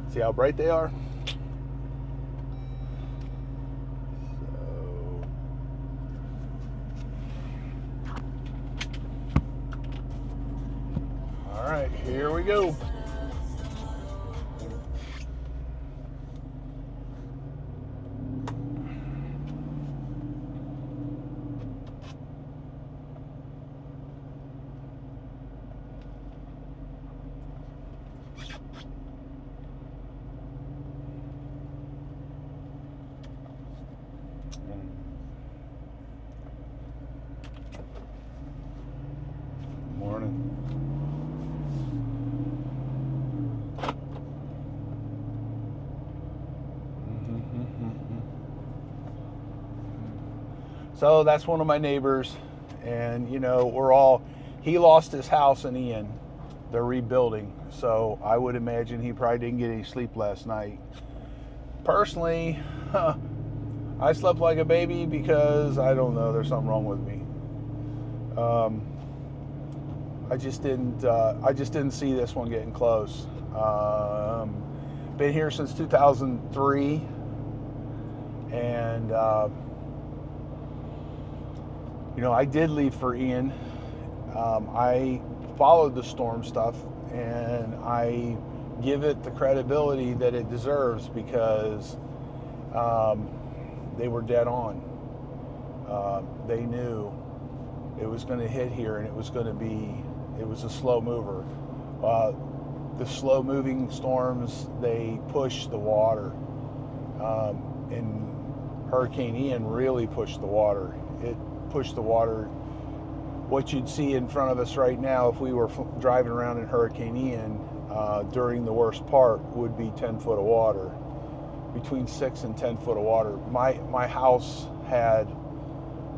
See how bright they are? All right, here we go. Morning. So that's one of my neighbors, and you know, he lost his house in Ian. They're rebuilding, so I would imagine he probably didn't get any sleep last night. Personally, I slept like a baby because I don't know, there's something wrong with me. I just didn't see this one getting close. Been here since 2003, and you know, I did leave for Ian. I followed the storm stuff, and I give it the credibility that it deserves because they were dead on. They knew it was going to hit here, and it was a slow mover. The slow moving storms, they push the water, and Hurricane Ian really pushed the water. It pushed the water. What you'd see in front of us right now, if we were driving around in Hurricane Ian during the worst part, would be 10 foot of water, between 6 and 10 foot of water. My house had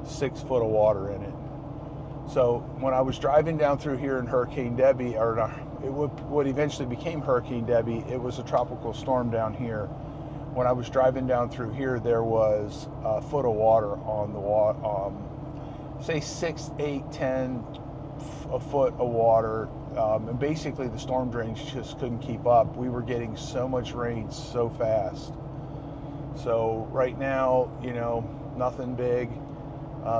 6 foot of water in it. So when I was driving down through here in Hurricane Debbie, what eventually became Hurricane Debbie, it was a tropical storm down here. When I was driving down through here, there was a foot of water on the water, say 6, 8, 10, a foot of water. And basically the storm drains just couldn't keep up. We were getting so much rain so fast. So right now, you know, nothing big.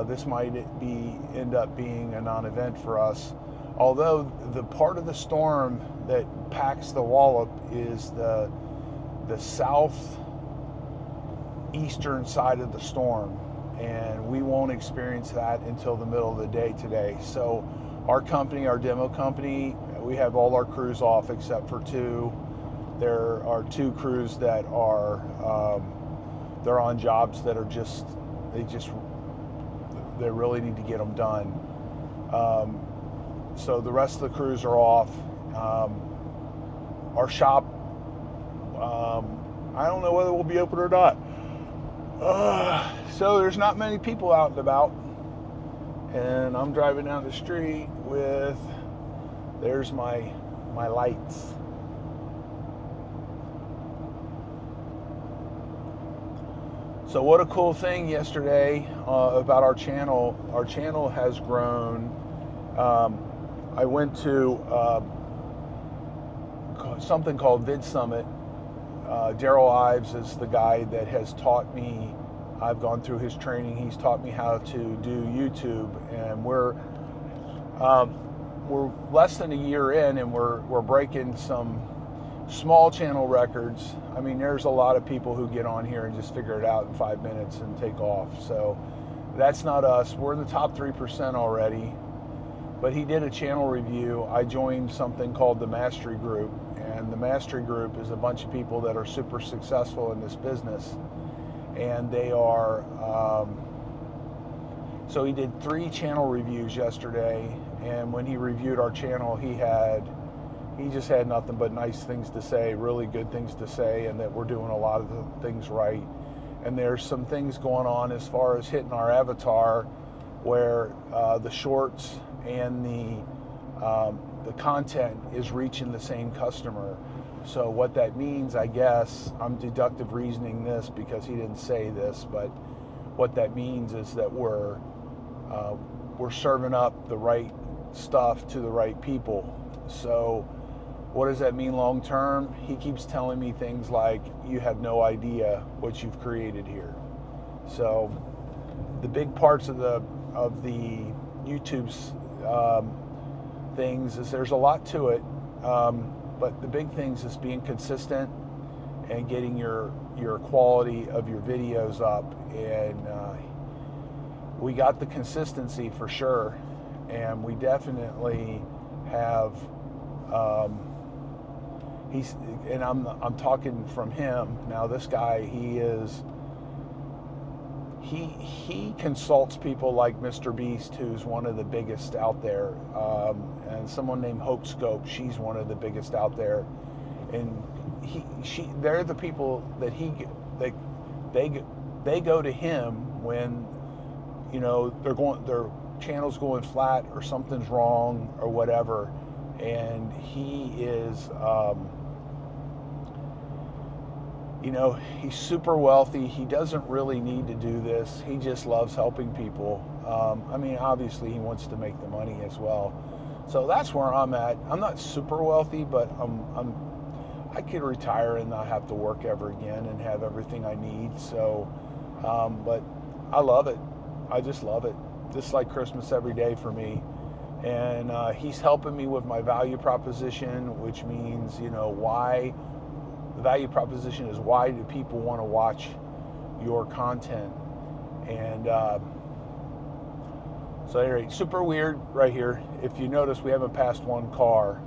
This might end up being a non-event for us. Although the part of the storm that packs the wallop is the southeastern side of the storm, and we won't experience that until the middle of the day today. So our company, our demo company, we have all our crews off except for 2. There are 2 crews that are they're on jobs that are they really need to get them done. So the rest of the crews are off. Our shop, I don't know whether we'll be open or not. So there's not many people out and about. And I'm driving down the street there's my lights. So what a cool thing yesterday about our channel. Our channel has grown. I went to something called Vid Summit. Daryl Ives is the guy that has taught me. I've gone through his training. He's taught me how to do YouTube, and we're less than a year in, and we're breaking some small channel records. I mean, there's a lot of people who get on here and just figure it out in 5 minutes and take off. So that's not us. We're in the top 3% already. But he did a channel review. I joined something called the Mastery Group, and the Mastery Group is a bunch of people that are super successful in this business. And they are, so he did 3 channel reviews yesterday, and when he reviewed our channel, he just had nothing but nice things to say, really good things to say, and that we're doing a lot of the things right. And there's some things going on as far as hitting our avatar, where the shorts and the content is reaching the same customer. So what that means, I guess, I'm deductive reasoning this because he didn't say this, but what that means is that we're serving up the right stuff to the right people. So What does that mean long term? He keeps telling me things like, you have no idea what you've created here. So the big parts of the YouTube's things is there's a lot to it, but the big things is being consistent and getting your quality of your videos up. And we got the consistency for sure, and we definitely have. I'm talking from him now. This guy, he consults people like Mr. Beast, who's one of the biggest out there, and someone named Hope Scope. She's one of the biggest out there, and they're the people that they go to him when, you know, their channel's going flat or something's wrong or whatever, and he is. You know, he's super wealthy. He doesn't really need to do this. He just loves helping people. I mean, obviously, he wants to make the money as well. So that's where I'm at. I'm not super wealthy, but I could retire and not have to work ever again and have everything I need. So, but I love it. I just love it. Just like Christmas every day for me. And he's helping me with my value proposition, which means, you know, why. The value proposition is, why do people want to watch your content? And so anyway, super weird right here. If you notice, we haven't passed one car,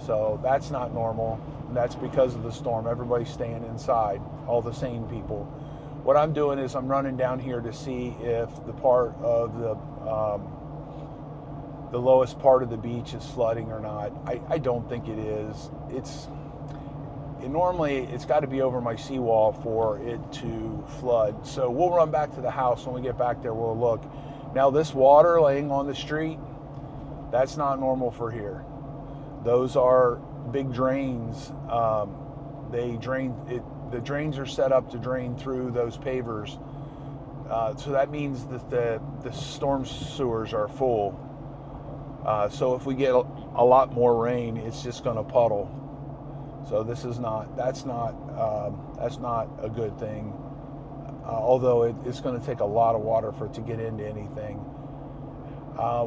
so that's not normal. And that's because of the storm. Everybody's staying inside, all the sane people. What I'm doing is I'm running down here to see if the part of the lowest part of the beach is flooding or not. I don't think it is. Normally, it's got to be over my seawall for it to flood. So we'll run back to the house. When we get back there, we'll look. Now, this water laying on the street, that's not normal for here. Those are big drains. They drain it. The drains are set up to drain through those pavers. So that means that the storm sewers are full. So if we get a lot more rain, it's just going to puddle. So that's not a good thing. Although it's going to take a lot of water for it to get into anything.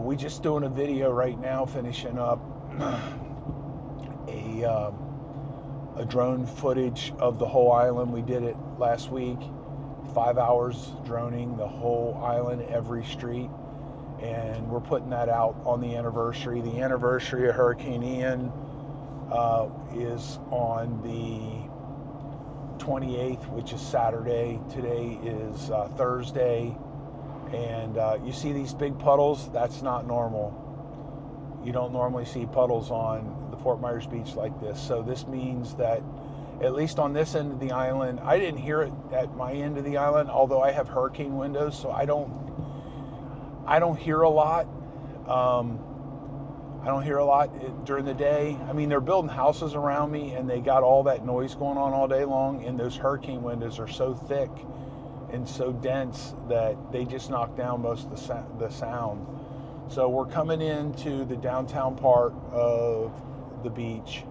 We just doing a video right now, finishing up a drone footage of the whole island. We did it last week, 5 hours droning the whole island, every street, and we're putting that out on the anniversary. The anniversary of Hurricane Ian is on the 28th, which is Saturday. Today is Thursday, and you see these big puddles. That's not normal. You don't normally see puddles on the Fort Myers beach like this. So this means that, at least on this end of the island, I didn't hear it at my end of the island, although I have hurricane windows, so I don't hear a lot. I don't hear a lot during the day. I mean, they're building houses around me, and they got all that noise going on all day long, and those hurricane windows are so thick and so dense that they just knock down most of the sound. So we're coming into the downtown part of the beach.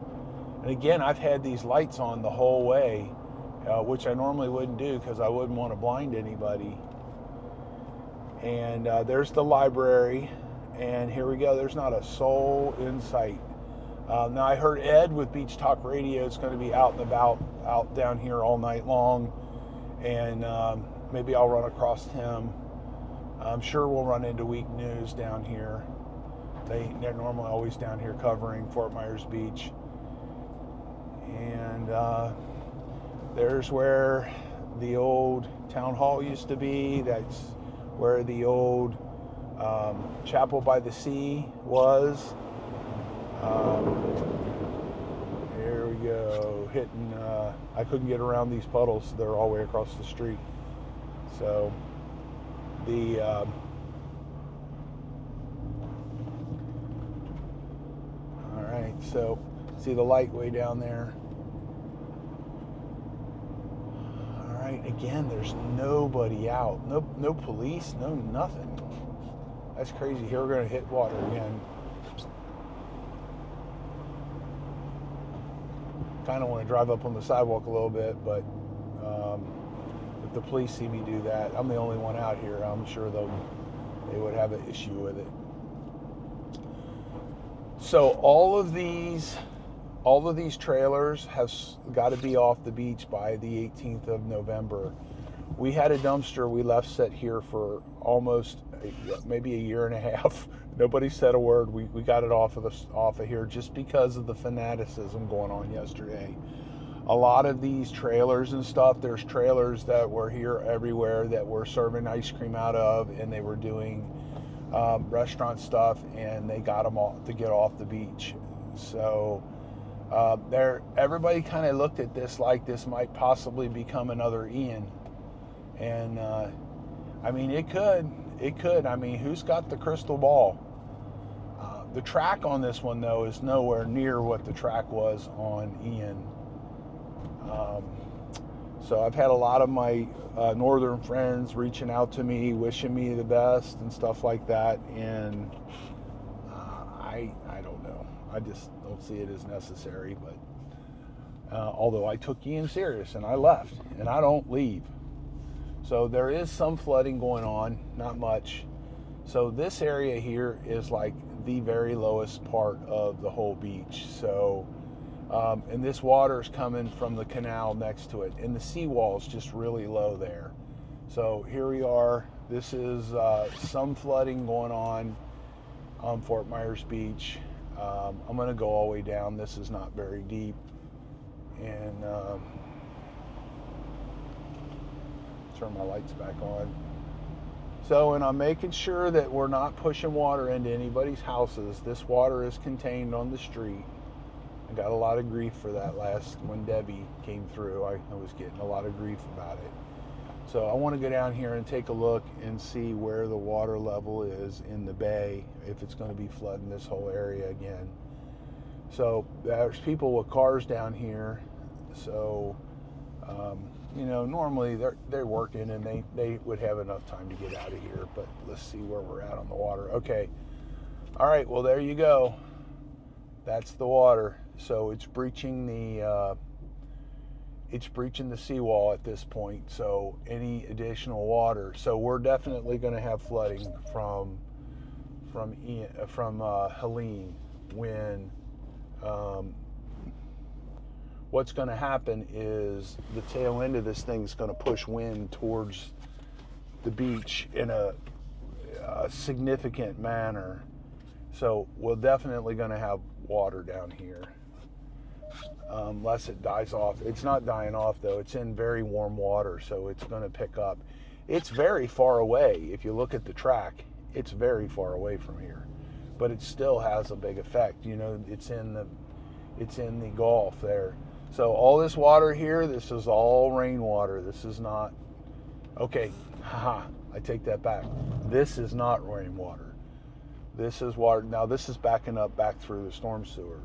And again, I've had these lights on the whole way, which I normally wouldn't do because I wouldn't want to blind anybody. And there's the library. And here we go. There's not a soul in sight. Now, I heard Ed with Beach Talk Radio. It's going to be out and about, out down here all night long. And maybe I'll run across him. I'm sure we'll run into Week News down here. They're normally always down here covering Fort Myers Beach. And there's where the old town hall used to be. That's where the old Chapel by the Sea was. Here we go, hitting, I couldn't get around these puddles. They're all the way across the street. So the all right, so see the light way down there. All right, again, there's nobody out. No police, no nothing. That's crazy. Here we're going to hit water again. kind of want to drive up on the sidewalk a little bit, but if the police see me do that, I'm the only one out here. I'm sure they would have an issue with it. So all of these trailers have got to be off the beach by the 18th of November. We had a dumpster we left set here for almost maybe a year and a half. Nobody said a word. We got it off of here just because of the fanaticism going on yesterday. A lot of these trailers and stuff, there's trailers that were here everywhere that were serving ice cream out of, and they were doing restaurant stuff, and they got them off to get off the beach. So everybody kind of looked at this like this might possibly become another Ian. And I mean, it could. I mean, who's got the crystal ball? The track on this one, though, is nowhere near what the track was on Ian. So I've had a lot of my northern friends reaching out to me, wishing me the best and stuff like that. And I don't know. I just don't see it as necessary. But although I took Ian serious and I left, and I don't leave. So there is some flooding going on, not much. So this area here is like the very lowest part of the whole beach. So, and this water is coming from the canal next to it, and the seawall is just really low there. So here we are. This is some flooding going on Fort Myers Beach. I'm going to go all the way down. This is not very deep, and turn my lights back on. So, and I'm making sure that we're not pushing water into anybody's houses. This water is contained on the street. I got a lot of grief for that when Debbie came through. I was getting a lot of grief about it. So I want to go down here and take a look and see where the water level is in the bay, if it's going to be flooding this whole area again. So there's people with cars down here. So, you know, normally they're working and they would have enough time to get out of here, but let's see where we're at on the water. Okay. All right. Well, there you go. That's the water. So it's breaching the seawall at this point. So any additional water. So we're definitely going to have flooding from Helene when, what's going to happen is the tail end of this thing is going to push wind towards the beach in a significant manner. So we're definitely going to have water down here, unless it dies off. It's not dying off, though. It's in very warm water, so it's going to pick up. It's very far away. If you look at the track, it's very far away from here, but it still has a big effect. You know, it's in the Gulf there. So all this water here, this is all rainwater. This is not, okay, haha, I take that back. This is not rainwater. This is water. Now this is backing up back through the storm sewer.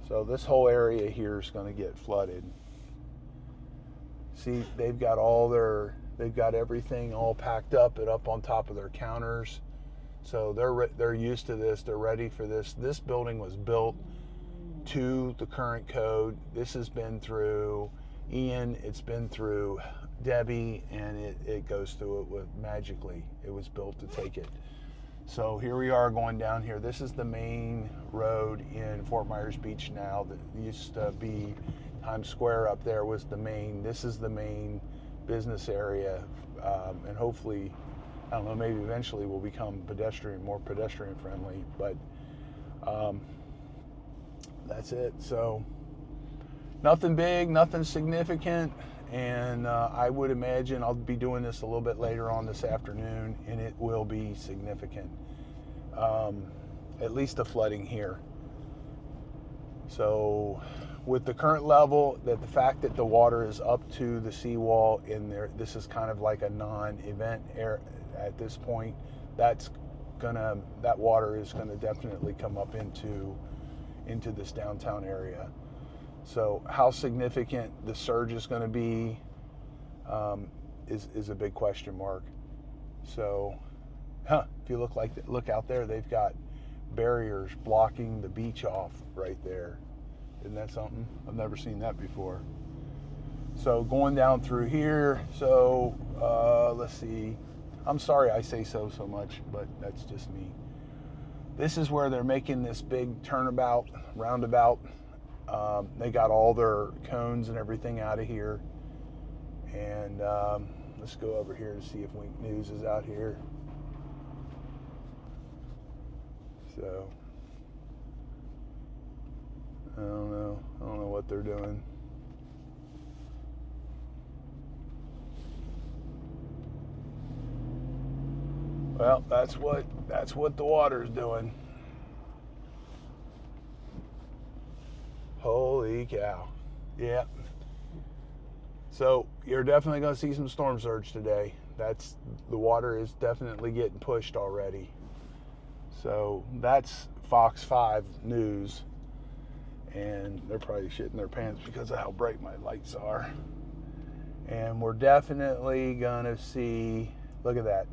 So this whole area here is going to get flooded. See, they've got everything all packed up and up on top of their counters. So they're used to this. They're ready for this. This building was built to the current code. This has been through Ian, it's been through Debbie, and it goes through it with magically. It was built to take it. So here we are going down here. This is the main road in Fort Myers Beach now. That used to be Times Square up there was the main. This is the main business area, and hopefully, I don't know, maybe eventually will become more pedestrian friendly, but that's it. So nothing big, nothing significant, and I would imagine I'll be doing this a little bit later on this afternoon, and it will be significant, at least the flooding here. So with the current level, the fact that the water is up to the seawall in there, this is kind of like a non-event area at this point. That water is gonna definitely come up into this downtown area. So how significant the surge is going to be is a big question mark. So, if you look out there, they've got barriers blocking the beach off right there. Isn't that something? I've never seen that before. So going down through here, so let's see. I'm sorry I say so much, but that's just me. This is where they're making this big turnabout, roundabout. They got all their cones and everything out of here. And let's go over here to see if Wink News is out here. So, I don't know what they're doing. Well, that's what the water's doing. Holy cow. Yeah. So you're definitely going to see some storm surge today. The water is definitely getting pushed already. So that's Fox 5 News. And they're probably shitting their pants because of how bright my lights are. And we're definitely going to see, look at that.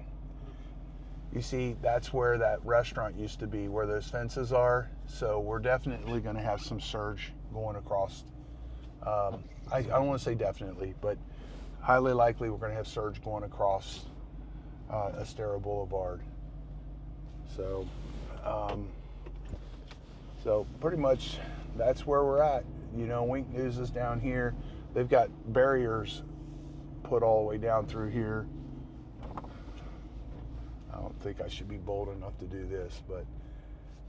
You see, that's where that restaurant used to be, where those fences are. So we're definitely going to have some surge going across. I don't want to say definitely, but highly likely we're going to have surge going across Estero Boulevard. So, so pretty much that's where we're at. You know, Wink News is down here. They've got barriers put all the way down through here. I don't think I should be bold enough to do this, but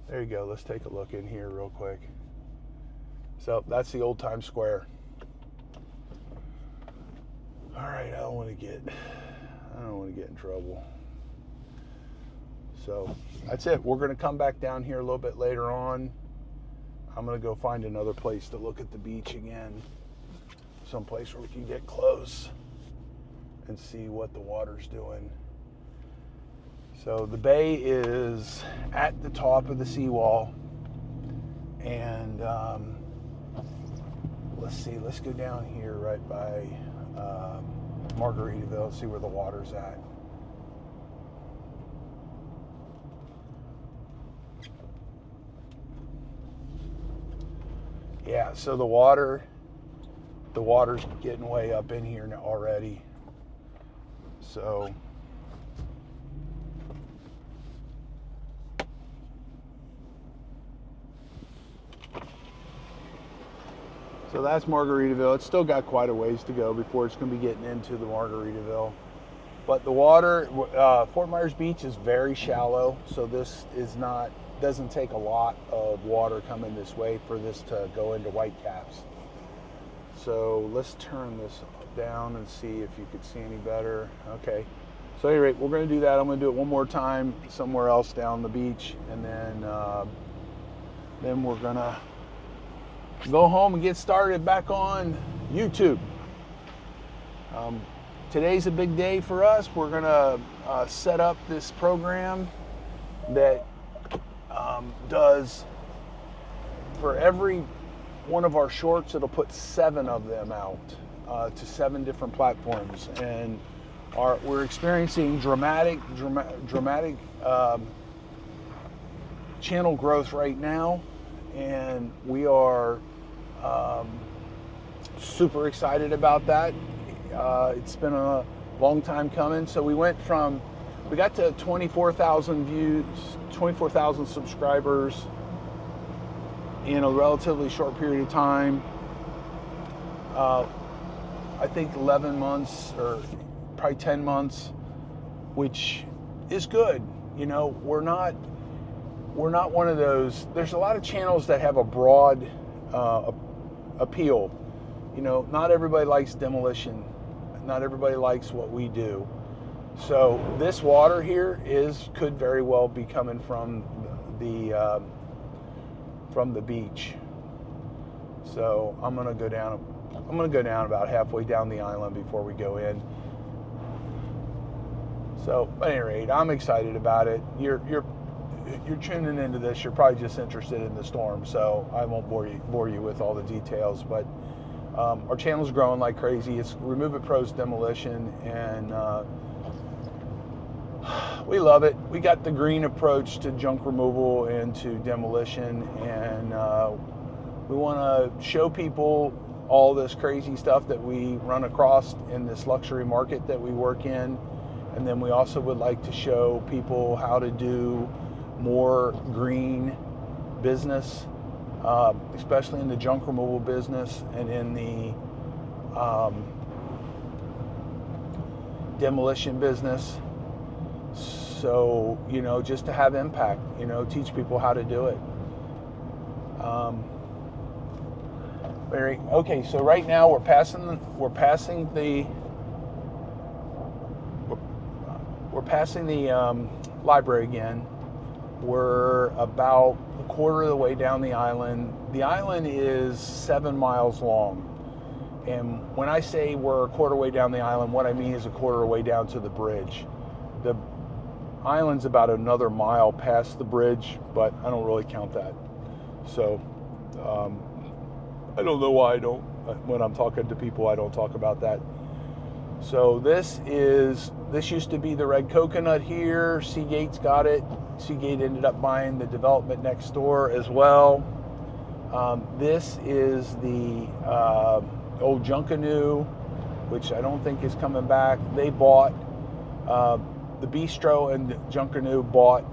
there you go. Let's take a look in here real quick. So that's the old Times Square. All right, I don't want to get in trouble. So that's it. We're going to come back down here a little bit later on. I'm going to go find another place to look at the beach again. Someplace where we can get close and see what the water's doing. So the bay is at the top of the seawall. And let's see, let's go down here right by Margaritaville, see where the water's at. Yeah, so the water's getting way up in here now already. So that's Margaritaville. It's still got quite a ways to go before it's going to be getting into the Margaritaville. But the water, Fort Myers Beach is very shallow, so this doesn't take a lot of water coming this way for this to go into Whitecaps. So let's turn this down and see if you could see any better. Okay. So at any rate, we're going to do that. I'm going to do it one more time somewhere else down the beach, and then we're going to go home and get started back on YouTube. Today's a big day for us. We're going to set up this program that does, for every one of our shorts, it'll put 7 of them out to 7 different platforms. And we're experiencing dramatic channel growth right now. And we are super excited about that. It's been a long time coming. So we got to 24,000 views, 24,000 subscribers in a relatively short period of time. I think 11 months or probably 10 months, which is good. You know, we're not one of those. There's a lot of channels that have a broad appeal. You know, not everybody likes Demolition. Not everybody likes what we do. So this water here could very well be coming from the beach. So I'm gonna go down about halfway down the island before we go in. So at any rate, I'm excited about it. You're tuning into this. You're probably just interested in the storm, so I won't bore you with all the details. But our channel's growing like crazy. It's Remove It Pro's Demolition, and we love it. We got the green approach to junk removal and to demolition, and We want to show people all this crazy stuff that we run across in this luxury market that we work in. And then we also would like to show people how to do more green business, especially in the junk removal business and in the demolition business. So, you know, just to have impact, you know, teach people how to do it. Okay, so right now we're passing the library again. We're about a quarter of the way down the island. The island is 7 miles long. And when I say we're a quarter way down the island, what I mean is a quarter way down to the bridge. The island's about another mile past the bridge, but I don't really count that. So I don't know why when I'm talking to people, I don't talk about that. So this used to be the Red Coconut here. Seagate's got it. Seagate ended up buying the development next door as well. This is the old Junkanoo, which I don't think is coming back. They bought, the Bistro and Junkanoo bought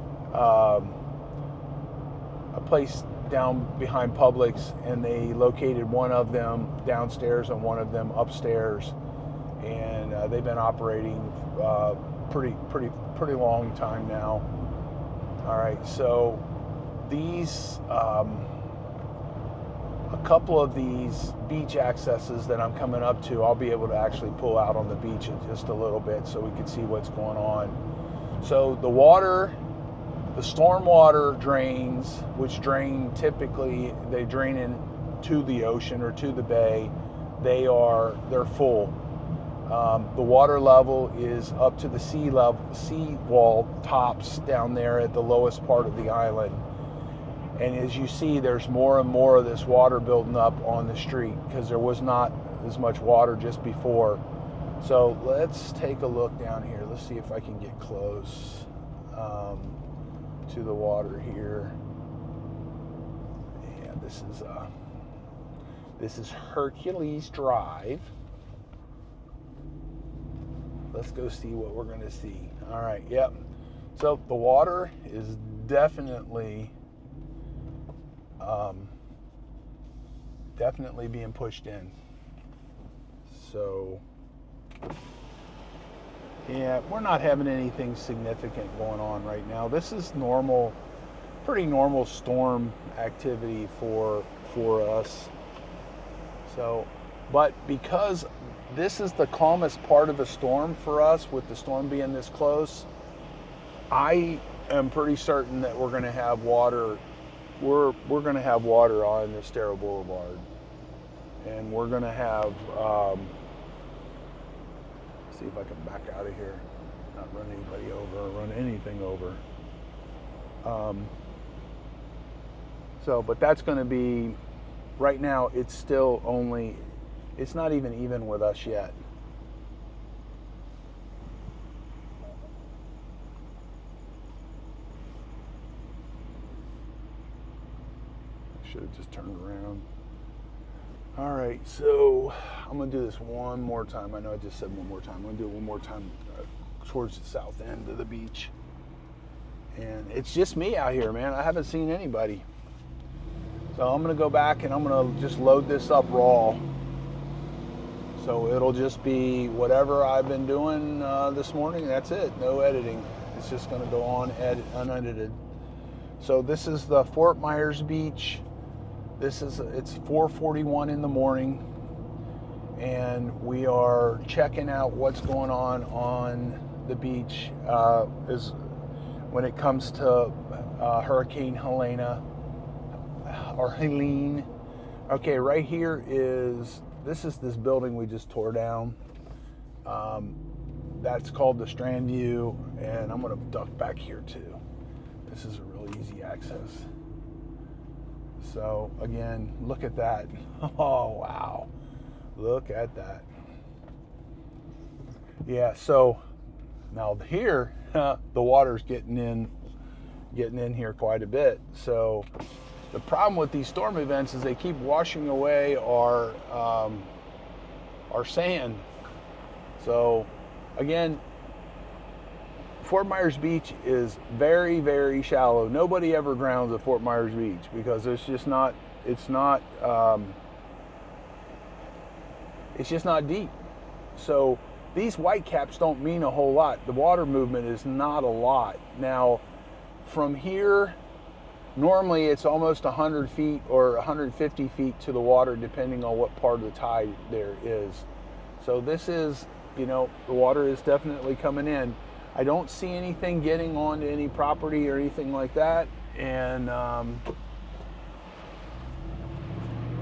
a place down behind Publix, and they located one of them downstairs and one of them upstairs. And they've been operating pretty long time now. All right, so these a couple of these beach accesses that I'm coming up to, I'll be able to actually pull out on the beach in just a little bit so we can see what's going on. So the water, the storm water drains, which drain typically, they drain into the ocean or to the bay. They're full. The water level is up to the sea wall tops down there at the lowest part of the island. And as you see, there's more and more of this water building up on the street because there was not as much water just before. So let's take a look down here. Let's see if I can get close to the water here. Yeah, this is Hercules Drive. Let's go see what we're going to see. All right, yep. So the water is definitely being pushed in. So yeah, we're not having anything significant going on right now. This is normal, pretty normal storm activity for us. So, but because this is the calmest part of the storm for us, with the storm being this close, I am pretty certain that we're going to have water. We're going to have water on Estero Boulevard, and we're going to have. See if I can back out of here, not run anybody over or run anything over. But that's going to be. Right now, it's still only. It's not even with us yet. I should have just turned around. All right, so I'm going to do this one more time. I know I just said one more time. I'm going to do it one more time towards the south end of the beach. And it's just me out here, man. I haven't seen anybody. So I'm going to go back and I'm going to just load this up raw. So it'll just be whatever I've been doing this morning. That's it. No editing. It's just going to go on unedited. So this is the Fort Myers Beach. It's 4:41 in the morning, and we are checking out what's going on the beach when it comes to Hurricane Helene or Helene. Okay, right here this is this building we just tore down. That's called the Strand View, and I'm going to duck back here too. This is a really easy access. So again, look at that. Oh wow, look at that. Yeah, so now here the water's getting in here quite a bit. So The problem with these storm events is they keep washing away our sand. So again, Fort Myers Beach is very, very shallow. Nobody ever grounds at Fort Myers Beach because it's just not deep. So these whitecaps don't mean a whole lot. The water movement is not a lot. Now, from here, normally it's almost 100 feet or 150 feet to the water, depending on what part of the tide there is. So this is, you know, the water is definitely coming in. I don't see anything getting onto any property or anything like that. And I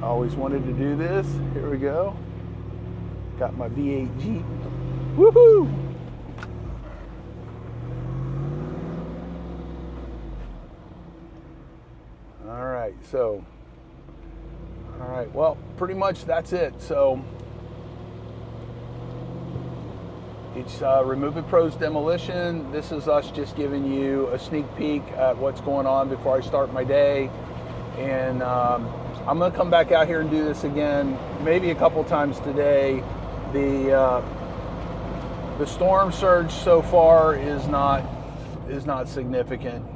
always wanted to do this. Here we go. Got my V8 Jeep. Woohoo! All right, so, all right, well, pretty much that's it. So it's Remove It Pro's Demolition. This is us just giving you a sneak peek at what's going on before I start my day. And I'm gonna come back out here and do this again, maybe a couple times today. The storm surge so far is not significant.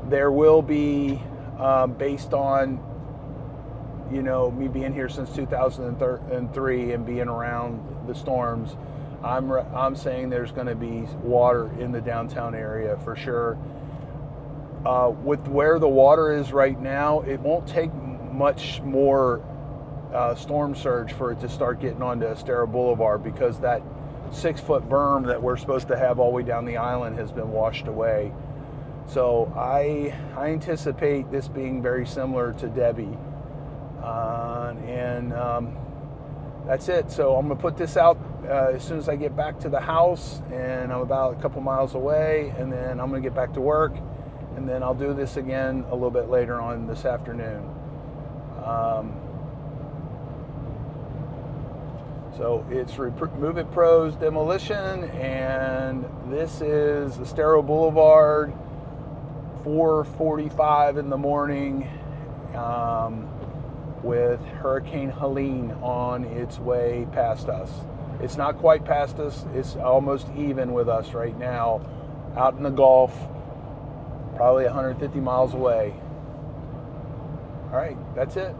There will be, based on, you know, me being here since 2003 and being around the storms, I'm saying there's going to be water in the downtown area for sure. With where the water is right now, it won't take much more storm surge for it to start getting onto Estero Boulevard, because that 6-foot berm that we're supposed to have all the way down the island has been washed away. So I anticipate this being very similar to Debbie. That's it. So I'm gonna put this out as soon as I get back to the house, and I'm about a couple miles away, and then I'm gonna get back to work, and then I'll do this again a little bit later on this afternoon. So it's Remove It Pro's Demolition, and this is Estero Boulevard, 4:45 in the morning, with Hurricane Helene on its way past us. It's not quite past us, it's almost even with us right now, out in the Gulf, probably 150 miles away. All right, that's it.